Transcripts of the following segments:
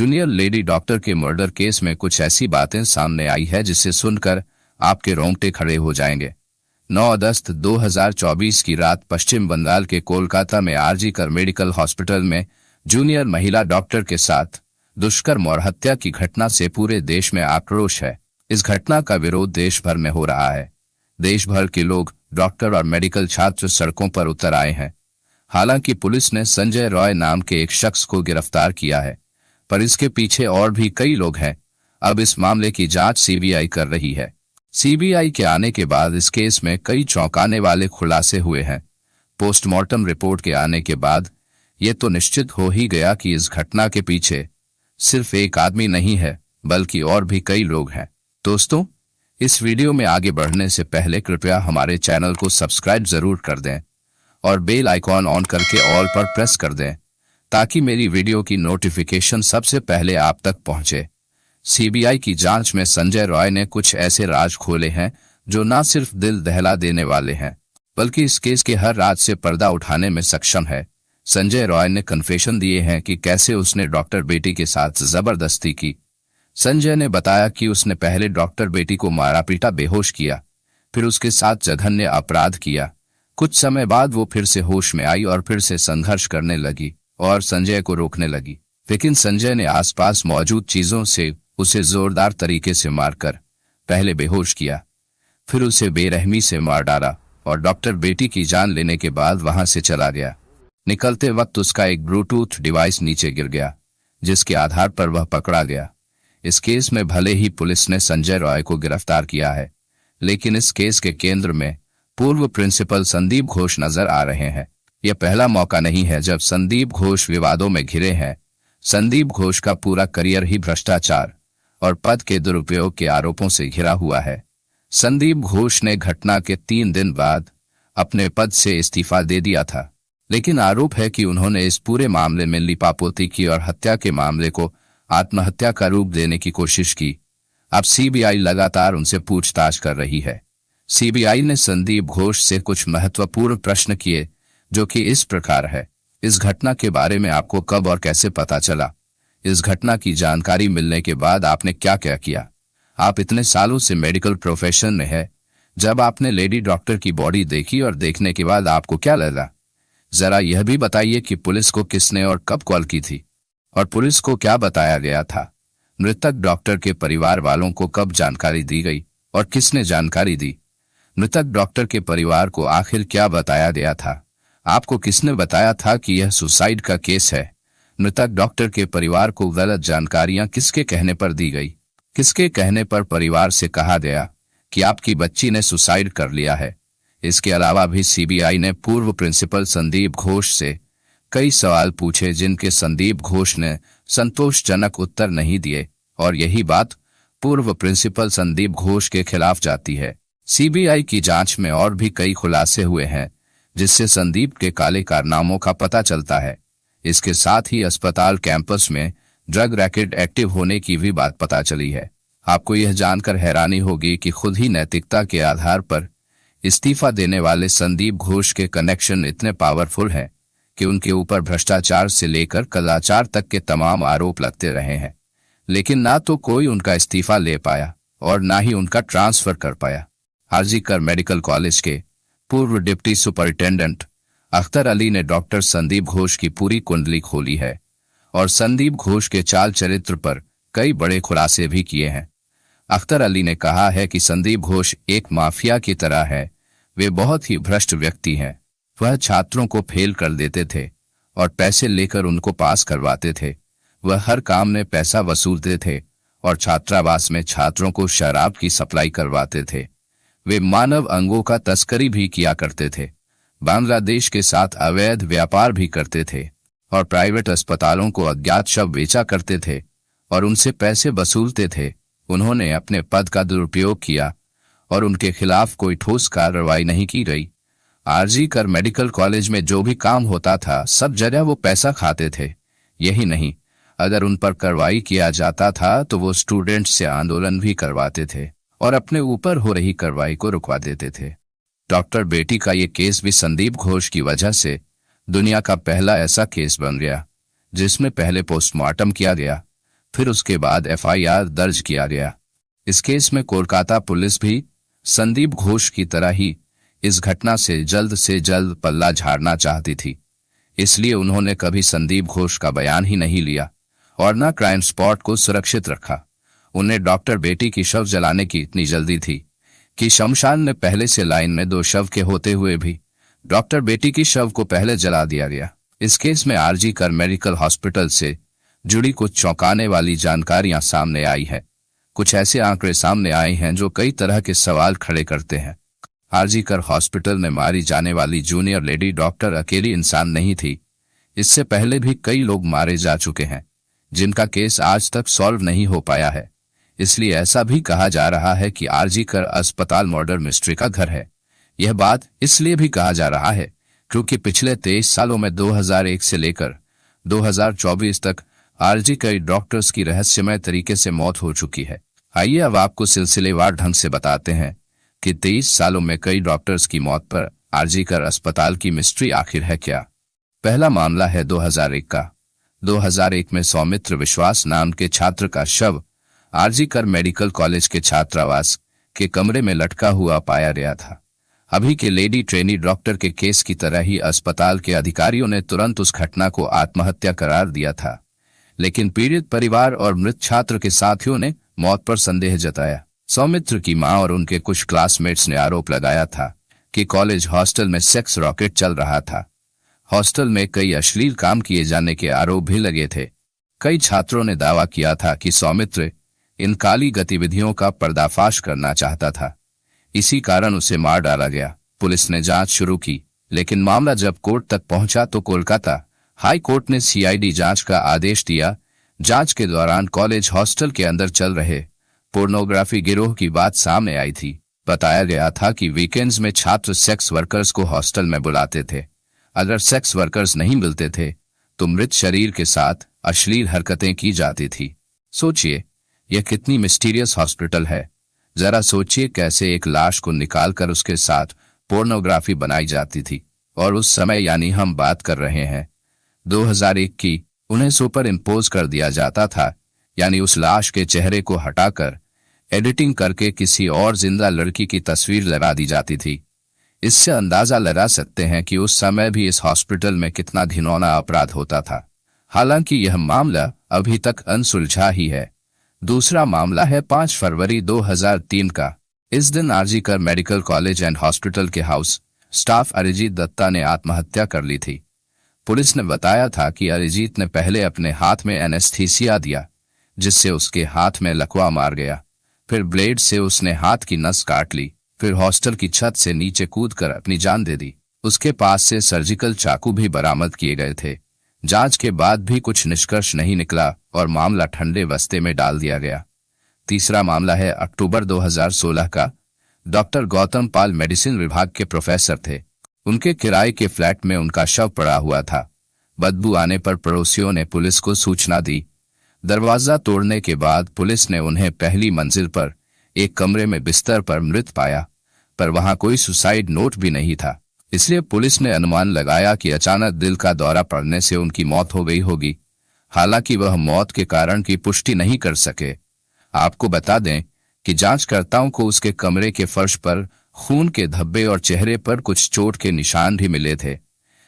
Junior lady doctor के murder case में कुछ ऐसी बातें सामने आई है जिसे सुनकर आपके रोंगटे खड़े हो जाएंगे। 9 अगस्त 2024 की रात पश्चिम बंगाल के कोलकाता में आरजी कर मेडिकल हॉस्पिटल में जूनियर महिला डॉक्टर के साथ दुष्कर्म और हत्या की घटना से पूरे देश में आक्रोश है। इस घटना का विरोध देश भर में हो रहा है। देश भर के लोग, डॉक्टर और मेडिकल छात्र सड़कों पर उतर आए हैं। हालांकि पुलिस ने संजय रॉय नाम के एक शख्स को गिरफ्तार किया है, पर इसके पीछे और भी कई लोग हैं। अब इस मामले की जांच सीबीआई कर रही है। सीबीआई के आने के बाद इस केस में कई चौंकाने वाले खुलासे हुए हैं। पोस्टमार्टम रिपोर्ट के आने के बाद ये तो निश्चित हो ही गया कि इस घटना के पीछे सिर्फ एक आदमी नहीं है, बल्कि और भी कई लोग हैं। दोस्तों, इस वीडियो में आगे बढ़ने से पहले कृपया हमारे चैनल को सब्सक्राइब जरूर कर दें और बेल आइकॉन ऑन करके ऑल पर प्रेस कर दें ताकि मेरी वीडियो की नोटिफिकेशन सबसे पहले आप तक पहुंचे। सीबीआई की जांच में संजय रॉय ने कुछ ऐसे राज खोले हैं जो न सिर्फ दिल दहला देने वाले हैं, बल्कि इस केस के हर राज से पर्दा उठाने में सक्षम है। संजय रॉय ने कन्फेशन दिए हैं कि कैसे उसने डॉक्टर बेटी के साथ जबरदस्ती की। संजय ने बताया कि उसने पहले डॉक्टर बेटी को मारा पीटा, बेहोश किया, फिर उसके साथ जघन्य अपराध किया। कुछ समय बाद वो फिर से होश में आई और फिर से संघर्ष करने लगी और संजय को रोकने लगी, लेकिन संजय ने आसपास मौजूद चीजों से उसे जोरदार तरीके से मारकर पहले बेहोश किया, फिर उसे बेरहमी से मार डाला और डॉक्टर बेटी की जान लेने के बाद वहां से चला गया। निकलते वक्त उसका एक ब्लूटूथ डिवाइस नीचे गिर गया, जिसके आधार पर वह पकड़ा गया। इस केस में भले ही पुलिस ने संजय रॉय को गिरफ्तार किया है, लेकिन इस केस के केंद्र में पूर्व प्रिंसिपल संदीप घोष नजर आ रहे हैं। यह पहला मौका नहीं है जब संदीप घोष विवादों में घिरे हैं। संदीप घोष का पूरा करियर ही भ्रष्टाचार और पद के दुरुपयोग के आरोपों से घिरा हुआ है। संदीप घोष ने घटना के 3 दिन बाद अपने पद से इस्तीफा दे दिया था, लेकिन आरोप है कि उन्होंने इस पूरे मामले में लीपापोती की और हत्या के मामले को आत्महत्या का रूप देने की कोशिश की। अब सीबीआई लगातार उनसे पूछताछ कर रही है। सीबीआई ने संदीप घोष से कुछ महत्वपूर्ण प्रश्न किए, जो कि इस प्रकार है। इस घटना के बारे में आपको कब और कैसे पता चला? इस घटना की जानकारी मिलने के बाद आपने क्या क्या किया? आप इतने सालों से मेडिकल प्रोफेशन में है, जब आपने लेडी डॉक्टर की बॉडी देखी और देखने के बाद आपको क्या लगा? जरा यह भी बताइए कि पुलिस को किसने और कब कॉल की थी और पुलिस को क्या बताया गया था? मृतक डॉक्टर के परिवार वालों को कब जानकारी दी गई और किसने जानकारी दी? मृतक डॉक्टर के परिवार को आखिर क्या बताया गया था? आपको किसने बताया था कि यह सुसाइड का केस है? मृतक डॉक्टर के परिवार को गलत जानकारियां किसके कहने पर दी गई? किसके कहने पर परिवार से कहा गया कि आपकी बच्ची ने सुसाइड कर लिया है? इसके अलावा भी सीबीआई ने पूर्व प्रिंसिपल संदीप घोष से कई सवाल पूछे, जिनके संदीप घोष ने संतोषजनक उत्तर नहीं दिए, और यही बात पूर्व प्रिंसिपल संदीप घोष के खिलाफ जाती है। सीबीआई की जांच में और भी कई खुलासे हुए हैं, जिससे संदीप के काले कारनामों का पता चलता है। इसके साथ ही अस्पताल कैंपस में ड्रग रैकेट एक्टिव होने की भी बात पता चली है। आपको यह जानकर हैरानी होगी कि खुद ही नैतिकता के आधार पर इस्तीफा देने वाले संदीप घोष के कनेक्शन इतने पावरफुल हैं कि उनके ऊपर भ्रष्टाचार से लेकर कदाचार तक के तमाम आरोप लगते रहे हैं, लेकिन ना तो कोई उनका इस्तीफा ले पाया और ना ही उनका ट्रांसफर कर पाया। आरजी कर मेडिकल कॉलेज के पूर्व डिप्टी सुपरिटेंडेंट अख्तर अली ने डॉक्टर संदीप घोष की पूरी कुंडली खोली है और संदीप घोष के चाल चरित्र पर कई बड़े खुलासे भी किए हैं। अख्तर अली ने कहा है कि संदीप घोष एक माफिया की तरह है। वे बहुत ही भ्रष्ट व्यक्ति हैं। वह छात्रों को फेल कर देते थे और पैसे लेकर उनको पास करवाते थे। वह हर काम में पैसा वसूलते थे और छात्रावास में छात्रों को शराब की सप्लाई करवाते थे। वे मानव अंगों का तस्करी भी किया करते थे, बांग्लादेश के साथ अवैध व्यापार भी करते थे और प्राइवेट अस्पतालों को अज्ञात शव बेचा करते थे और उनसे पैसे वसूलते थे। उन्होंने अपने पद का दुरुपयोग किया और उनके खिलाफ कोई ठोस कार्रवाई नहीं की गई। आरजी कर मेडिकल कॉलेज में जो भी काम होता था, सब जगह वो पैसा खाते थे। यही नहीं, अगर उन पर कार्रवाई किया जाता था तो वो स्टूडेंट से आंदोलन भी करवाते थे और अपने ऊपर हो रही कार्रवाई को रुकवा देते थे। डॉक्टर बेटी का ये केस भी संदीप घोष की वजह से दुनिया का पहला ऐसा केस बन गया जिसमें पहले पोस्टमार्टम किया गया, फिर उसके बाद एफआईआर दर्ज किया गया। इस केस में कोलकाता पुलिस भी संदीप घोष की तरह ही इस घटना से जल्द पल्ला झाड़ना चाहती थी। इसलिए उन्होंने कभी संदीप घोष का बयान ही नहीं लिया और न क्राइम स्पॉट को सुरक्षित रखा। उन्हें डॉक्टर बेटी की शव जलाने की इतनी जल्दी थी कि शमशान ने पहले से लाइन में 2 शव के होते हुए भी डॉक्टर बेटी की शव को पहले जला दिया गया। इस केस में आरजी कर मेडिकल हॉस्पिटल से जुड़ी कुछ चौंकाने वाली जानकारियां सामने आई है। कुछ ऐसे आंकड़े सामने आए हैं जो कई तरह के सवाल खड़े करते हैं। आरजी कर हॉस्पिटल में मारी जाने वाली जूनियर लेडी डॉक्टर अकेली इंसान नहीं थी। इससे पहले भी कई लोग मारे जा चुके हैं जिनका केस आज तक सॉल्व नहीं हो पाया है। इसलिए ऐसा भी कहा जा रहा है कि आरजी कर अस्पताल मर्डर मिस्ट्री का घर है। यह बात इसलिए भी कहा जा रहा है क्योंकि पिछले 23 सालों में 2001 से लेकर 2024 तक आरजी कई डॉक्टर्स की रहस्यमय तरीके से मौत हो चुकी है। आइए अब आपको सिलसिलेवार ढंग से बताते हैं कि 23 सालों में कई डॉक्टर्स की मौत पर आरजी कर अस्पताल की मिस्ट्री आखिर है क्या। पहला मामला है 2001 का। 2001 में सौमित्र विश्वास नाम के छात्र का शव आरजी कर मेडिकल कॉलेज के छात्रावास के कमरे में लटका हुआ पाया गया था। अभी के लेडी ट्रेनी डॉक्टर के केस की तरह ही अस्पताल के अधिकारियों ने तुरंत उस घटना को आत्महत्या करार दिया था, लेकिन पीड़ित परिवार और मृत छात्र के साथियों ने मौत पर संदेह जताया। सौमित्र की मां और उनके कुछ क्लासमेट्स ने आरोप लगाया था कि कॉलेज हॉस्टल में सेक्स रॉकेट चल रहा था। हॉस्टल में कई अश्लील काम किए जाने के आरोप भी लगे थे। कई छात्रों ने दावा किया था कि सौमित्र इन काली गतिविधियों का पर्दाफाश करना चाहता था, इसी कारण उसे मार डाला गया। पुलिस ने जांच शुरू की, लेकिन मामला जब कोर्ट तक पहुंचा तो कोलकाता हाई कोर्ट ने सीआईडी जांच का आदेश दिया। जांच के दौरान कॉलेज हॉस्टल के अंदर चल रहे पोर्नोग्राफी गिरोह की बात सामने आई थी। बताया गया था कि वीकेंड्स में छात्र सेक्स वर्कर्स को हॉस्टल में बुलाते थे। अगर सेक्स वर्कर्स नहीं मिलते थे तो मृत शरीर के साथ अश्लील हरकतें की जाती थी। सोचिए, यह कितनी मिस्टीरियस हॉस्पिटल है। जरा सोचिए कैसे एक लाश को निकालकर उसके साथ पोर्नोग्राफी बनाई जाती थी। और उस समय यानी हम बात कर रहे हैं 2001 की, उन्हें सुपर इम्पोज कर दिया जाता था, यानी उस लाश के चेहरे को हटाकर एडिटिंग करके किसी और जिंदा लड़की की तस्वीर लगा दी जाती थी। इससे अंदाजा लगा सकते हैं कि उस समय भी इस हॉस्पिटल में कितना घिनौना अपराध होता था। हालांकि यह मामला अभी तक अनसुलझा ही है। दूसरा मामला है 5 फरवरी 2003 का। इस दिन आरजी कर मेडिकल कॉलेज एंड हॉस्पिटल के हाउस स्टाफ अरिजीत दत्ता ने आत्महत्या कर ली थी। पुलिस ने बताया था कि अरिजीत ने पहले अपने हाथ में एनेस्थीसिया दिया, जिससे उसके हाथ में लकवा मार गया। फिर ब्लेड से उसने हाथ की नस काट ली। फिर हॉस्टल की छत से नीचे कूदकर अपनी जान दे दी। उसके पास से सर्जिकल चाकू भी बरामद किए गए थे। जांच के बाद भी कुछ निष्कर्ष नहीं निकला और मामला ठंडे बस्ते में डाल दिया गया। तीसरा मामला है अक्टूबर 2016 का। डॉक्टर गौतम पाल मेडिसिन विभाग के प्रोफेसर थे। उनके किराए के फ्लैट में उनका शव पड़ा हुआ था। बदबू आने पर पड़ोसियों ने पुलिस को सूचना दी। दरवाजा तोड़ने के बाद पुलिस ने उन्हें पहली मंजिल पर एक कमरे में बिस्तर पर मृत पाया, पर वहां कोई सुसाइड नोट भी नहीं था। इसलिए पुलिस ने अनुमान लगाया कि अचानक दिल का दौरा पड़ने से उनकी मौत हो गई होगी। हालांकि वह मौत के कारण की पुष्टि नहीं कर सके। आपको बता दें कि जांचकर्ताओं को उसके कमरे के फर्श पर खून के धब्बे और चेहरे पर कुछ चोट के निशान भी मिले थे,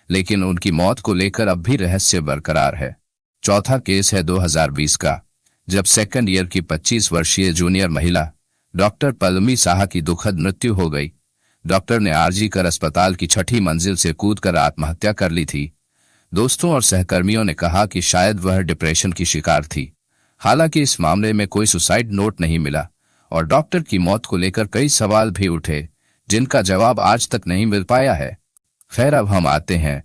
लेकिन उनकी मौत को लेकर अब भी रहस्य बरकरार है। चौथा केस है 2020 का, जब सेकंड ईयर की 25 वर्षीय जूनियर महिला डॉक्टर पल्लवी साहा की दुखद मृत्यु हो गई। डॉक्टर ने आरजी कर अस्पताल की 6ठी मंजिल से कूदकर आत्महत्या कर ली थी। दोस्तों और सहकर्मियों ने कहा कि शायद वह डिप्रेशन की शिकार थी। हालांकि इस मामले में कोई सुसाइड नोट नहीं मिला और डॉक्टर की मौत को लेकर कई सवाल भी उठे, जिनका जवाब आज तक नहीं मिल पाया है। खैर, अब हम आते हैं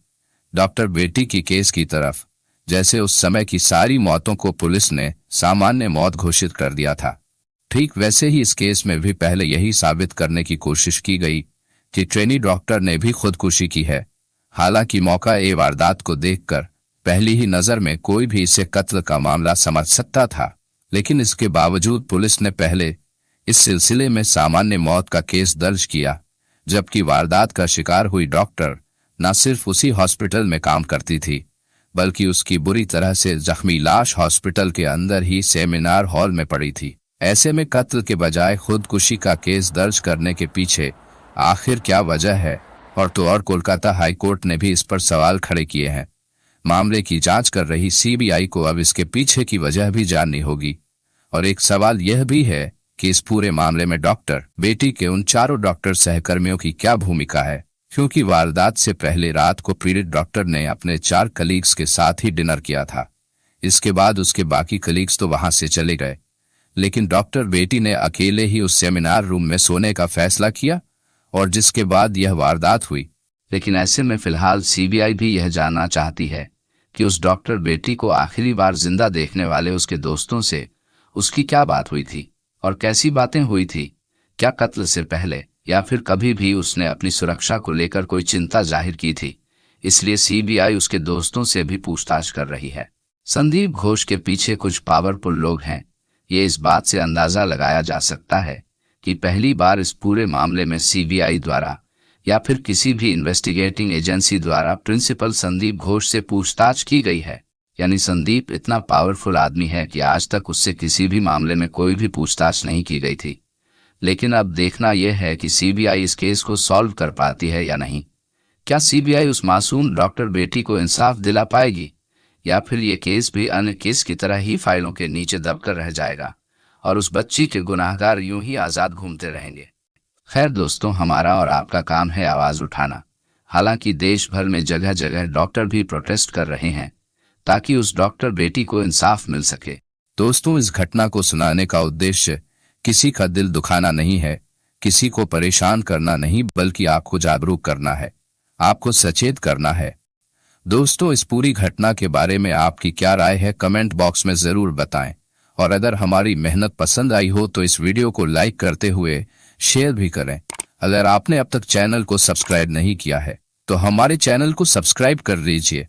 डॉक्टर बेटी की केस की तरफ। जैसे उस समय की सारी मौतों को पुलिस ने सामान्य मौत घोषित कर दिया था, ठीक वैसे ही इस केस में भी पहले यही साबित करने की कोशिश की गई कि ट्रेनी डॉक्टर ने भी खुदकुशी की है। हालांकि मौका ए वारदात को देखकर पहली ही नजर में कोई भी इसे कत्ल का मामला समझ सकता था, लेकिन इसके बावजूद पुलिस ने पहले इस सिलसिले में सामान्य मौत का केस दर्ज किया, जबकि वारदात का शिकार हुई डॉक्टर न सिर्फ उसी हॉस्पिटल में काम करती थी, बल्कि उसकी बुरी तरह से जख्मी लाश हॉस्पिटल के अंदर ही सेमिनार हॉल में पड़ी थी। ऐसे में कत्ल के बजाय खुदकुशी का केस दर्ज करने के पीछे आखिर क्या वजह है, और कोलकाता हाई कोर्ट ने भी इस पर सवाल खड़े किए हैं। मामले की जांच कर रही सीबीआई को अब इसके पीछे की वजह भी जाननी होगी। और एक सवाल यह भी है कि इस पूरे मामले में डॉक्टर बेटी के उन चारों डॉक्टर सहकर्मियों की क्या भूमिका है, क्योंकि वारदात से पहले रात को पीड़ित डॉक्टर ने अपने 4 कलीग्स के साथ ही डिनर किया था। इसके बाद उसके बाकी कलीग्स तो वहां से चले गए, लेकिन डॉक्टर बेटी ने अकेले ही उस सेमिनार रूम में सोने का फैसला किया, और जिसके बाद यह वारदात हुई। लेकिन ऐसे में फिलहाल सीबीआई भी यह जानना चाहती है कि उस डॉक्टर बेटी को आखिरी बार जिंदा देखने वाले उसके दोस्तों से उसकी क्या बात हुई थी और कैसी बातें हुई थी। क्या कत्ल से पहले या फिर कभी भी उसने अपनी सुरक्षा को लेकर कोई चिंता जाहिर की थी। इसलिए सीबीआई उसके दोस्तों से भी पूछताछ कर रही है। संदीप घोष के पीछे कुछ पावरफुल लोग हैं। ये इस बात से अंदाजा लगाया जा सकता है कि पहली बार इस पूरे मामले में सीबीआई द्वारा या फिर किसी भी इन्वेस्टिगेटिंग एजेंसी द्वारा प्रिंसिपल संदीप घोष से पूछताछ की गई है। यानी संदीप इतना पावरफुल आदमी है कि आज तक उससे किसी भी मामले में कोई भी पूछताछ नहीं की गई थी। लेकिन अब देखना यह है कि सीबीआई इस केस को सॉल्व कर पाती है या नहीं। क्या सीबीआई उस मासूम डॉक्टर बेटी को इंसाफ दिला पाएगी, या फिर ये केस भी अन्य केस की तरह ही फाइलों के नीचे दबकर रह जाएगा और उस बच्ची के गुनाहगार यूं ही आजाद घूमते रहेंगे। खैर दोस्तों, हमारा और आपका काम है आवाज उठाना। हालांकि देश भर में जगह जगह डॉक्टर भी प्रोटेस्ट कर रहे हैं ताकि उस डॉक्टर बेटी को इंसाफ मिल सके। दोस्तों, इस घटना को सुनाने का उद्देश्य किसी का दिल दुखाना नहीं है, किसी को परेशान करना नहीं, बल्कि आपको जागरूक करना है, आपको सचेत करना है। दोस्तों, इस पूरी घटना के बारे में आपकी क्या राय है, कमेंट बॉक्स में जरूर बताएं। और अगर हमारी मेहनत पसंद आई हो तो इस वीडियो को लाइक करते हुए शेयर भी करें। अगर आपने अब तक चैनल को सब्सक्राइब नहीं किया है तो हमारे चैनल को सब्सक्राइब कर लीजिए